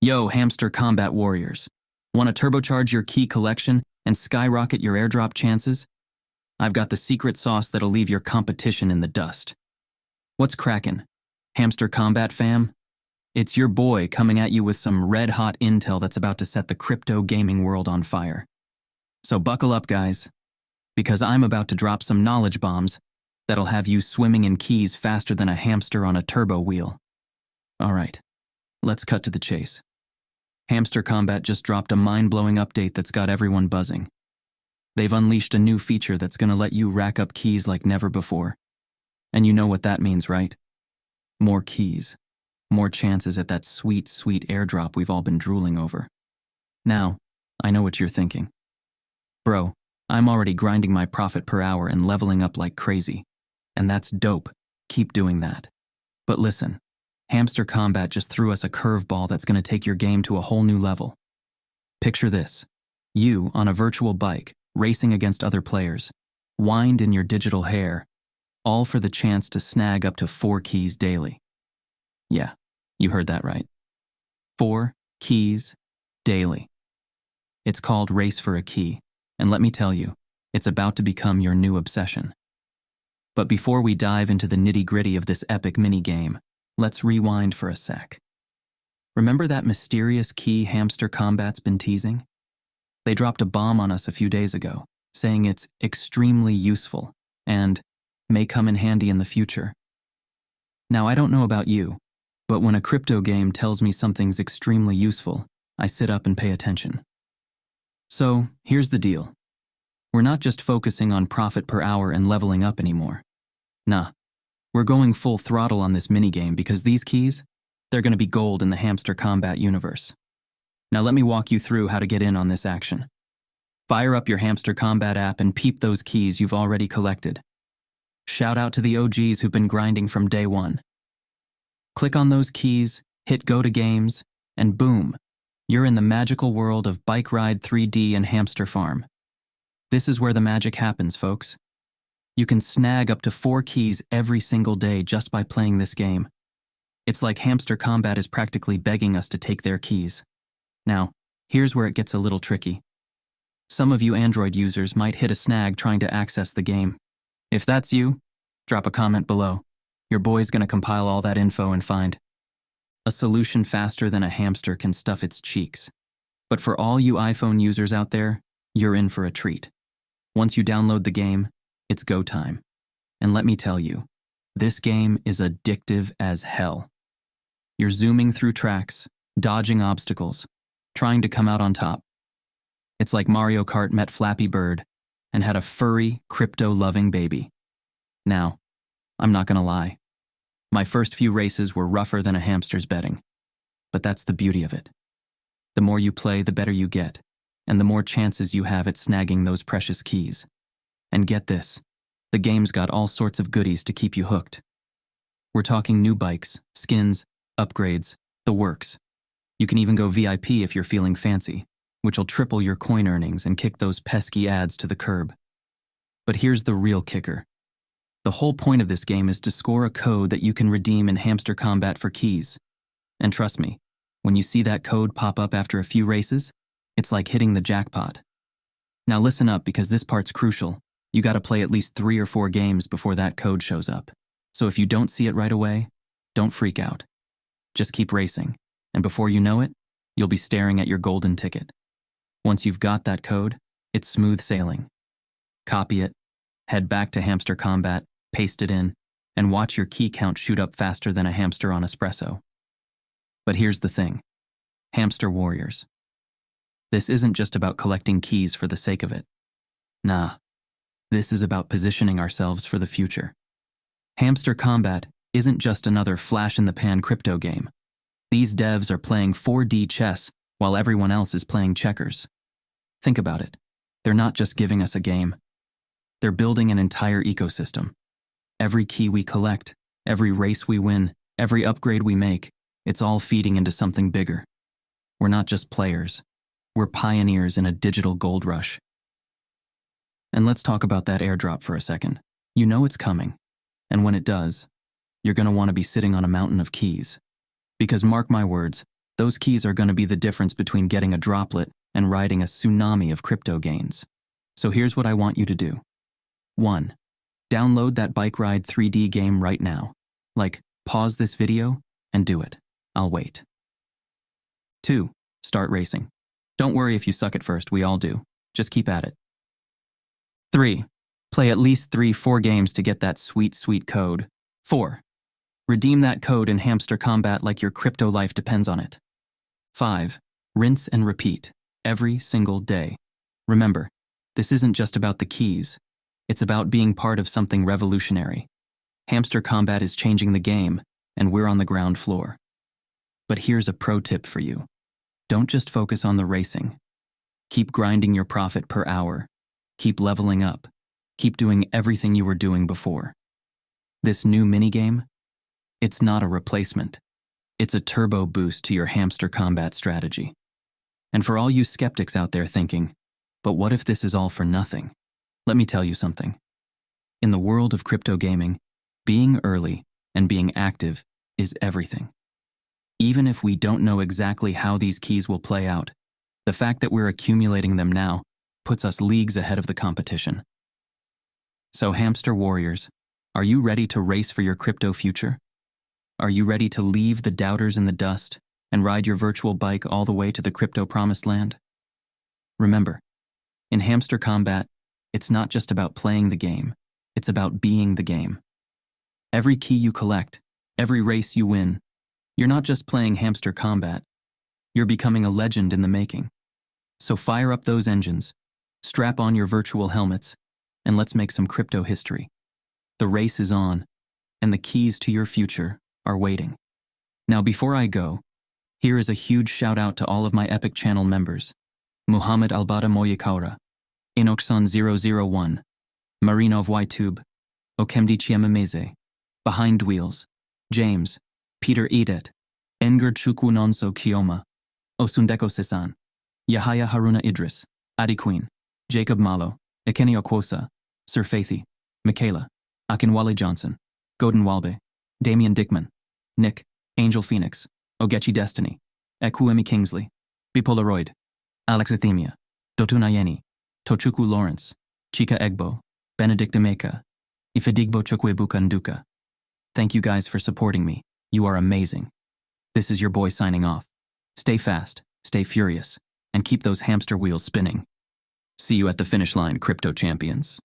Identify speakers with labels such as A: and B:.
A: Yo, Hamster Combat Warriors. Want to turbocharge your key collection and skyrocket your airdrop chances? I've got the secret sauce that'll leave your competition in the dust. What's crackin', Hamster Combat fam? It's your boy coming at you with some red-hot intel that's about to set the crypto gaming world on fire. So buckle up, guys, because I'm about to drop some knowledge bombs that'll have you swimming in keys faster than a hamster on a turbo wheel. All right, let's cut to the chase. Hamster Combat just dropped a mind-blowing update that's got everyone buzzing. They've unleashed a new feature that's gonna let you rack up keys like never before. And you know what that means, right? More keys. More chances at that sweet, sweet airdrop we've all been drooling over. Now, I know what you're thinking. Bro, I'm already grinding my profit per hour and leveling up like crazy. And that's dope. Keep doing that. But listen, Hamster Combat just threw us a curveball that's going to take your game to a whole new level. Picture this. You on a virtual bike, racing against other players, wind in your digital hair, all for the chance to snag up to 4 keys daily. Yeah, you heard that right. 4 keys daily. It's called Race for a Key, and let me tell you, it's about to become your new obsession. But before we dive into the nitty-gritty of this epic mini-game, let's rewind for a sec. Remember that mysterious key Hamster Combat's been teasing? They dropped a bomb on us a few days ago, saying it's extremely useful and may come in handy in the future. Now, I don't know about you, but when a crypto game tells me something's extremely useful, I sit up and pay attention. So, here's the deal. We're not just focusing on profit per hour and leveling up anymore. Nah. We're going full throttle on this minigame because these keys, they're going to be gold in the Hamster Combat universe. Now let me walk you through how to get in on this action. Fire up your Hamster Combat app and peep those keys you've already collected. Shout out to the OGs who've been grinding from day one. Click on those keys, hit go to games, and boom, you're in the magical world of Bike Ride 3D and Hamster Farm. This is where the magic happens, folks. You can snag up to 4 keys every single day just by playing this game. It's like Hamster Combat is practically begging us to take their keys. Now, here's where it gets a little tricky. Some of you Android users might hit a snag trying to access the game. If that's you, drop a comment below. Your boy's gonna compile all that info and find a solution faster than a hamster can stuff its cheeks. But for all you iPhone users out there, you're in for a treat. Once you download the game, it's go time. And let me tell you, this game is addictive as hell. You're zooming through tracks, dodging obstacles, trying to come out on top. It's like Mario Kart met Flappy Bird and had a furry, crypto-loving baby. Now, I'm not gonna lie. My first few races were rougher than a hamster's bedding. But that's the beauty of it. The more you play, the better you get, and the more chances you have at snagging those precious keys. And get this, the game's got all sorts of goodies to keep you hooked. We're talking new bikes, skins, upgrades, the works. You can even go VIP if you're feeling fancy, which will triple your coin earnings and kick those pesky ads to the curb. But here's the real kicker. The whole point of this game is to score a code that you can redeem in Hamster Combat for keys. And trust me, when you see that code pop up after a few races, it's like hitting the jackpot. Now listen up, because this part's crucial. You gotta play at least 3 or 4 games before that code shows up. So if you don't see it right away, don't freak out. Just keep racing, and before you know it, you'll be staring at your golden ticket. Once you've got that code, it's smooth sailing. Copy it, head back to Hamster Combat, paste it in, and watch your key count shoot up faster than a hamster on espresso. But here's the thing. Hamster Warriors. This isn't just about collecting keys for the sake of it. Nah. This is about positioning ourselves for the future. Hamster Combat isn't just another flash-in-the-pan crypto game. These devs are playing 4D chess while everyone else is playing checkers. Think about it. They're not just giving us a game. They're building an entire ecosystem. Every key we collect, every race we win, every upgrade we make, it's all feeding into something bigger. We're not just players. We're pioneers in a digital gold rush. And let's talk about that airdrop for a second. You know it's coming. And when it does, you're going to want to be sitting on a mountain of keys. Because mark my words, Those keys are going to be the difference between getting a droplet and riding a tsunami of crypto gains. So here's what I want you to do. 1. Download that bike ride 3D game right now. Like, pause this video and do it. I'll wait. 2. Start racing. Don't worry if you suck at first, we all do. Just keep at it. 3. Play at least 3-4 games to get that sweet, sweet code. 4. Redeem that code in Hamster Combat like your crypto life depends on it. 5. Rinse and repeat, every single day. Remember, this isn't just about the keys. It's about being part of something revolutionary. Hamster Combat is changing the game, and we're on the ground floor. But here's a pro tip for you. Don't just focus on the racing. Keep grinding your profit per hour. Keep leveling up. Keep doing everything you were doing before. This new minigame? It's not a replacement. It's a turbo boost to your Hamster Combat strategy. And for all you skeptics out there thinking, but what if this is all for nothing? Let me tell you something. In the world of crypto gaming, being early and being active is everything. Even if we don't know exactly how these keys will play out, the fact that we're accumulating them now puts us leagues ahead of the competition. So Hamster Warriors, are you ready to race for your crypto future? Are you ready to leave the doubters in the dust and ride your virtual bike all the way to the crypto promised land? Remember, in Hamster Combat, it's not just about playing the game, it's about being the game. Every key you collect, every race you win, you're not just playing Hamster Combat, you're becoming a legend in the making. So fire up those engines, strap on your virtual helmets, and let's make some crypto history. The race is on, and the keys to your future are waiting. Now before I go, here is a huge shout out to all of my Epic channel members. Muhammad Albada Moyikaura, Inokson 001, Marinov YTube, Okemdi Chiamameze, Behind Wheels, James, Peter Edet, Enger Chukwunonso Kioma, Osundeko Sisan, Yahaya Haruna Idris, Adi Queen, Jacob Malo, Ekeni Okwosa, Sir Faithy, Michaela, Akinwale Johnson, Godin Walbe, Damian Dickman, Nick, Angel Phoenix, Ogechi Destiny, Ekuemi Kingsley, Bipolaroid, Alex Athemia, Dotunayeni, Tochukwu Lawrence, Chika Egbo, Benedict Emeka, Ifedigbo Chukwebuka Nduka. Thank you guys for supporting me. You are amazing. This is your boy signing off. Stay fast, stay furious, and keep those hamster wheels spinning. See you at the finish line, crypto champions.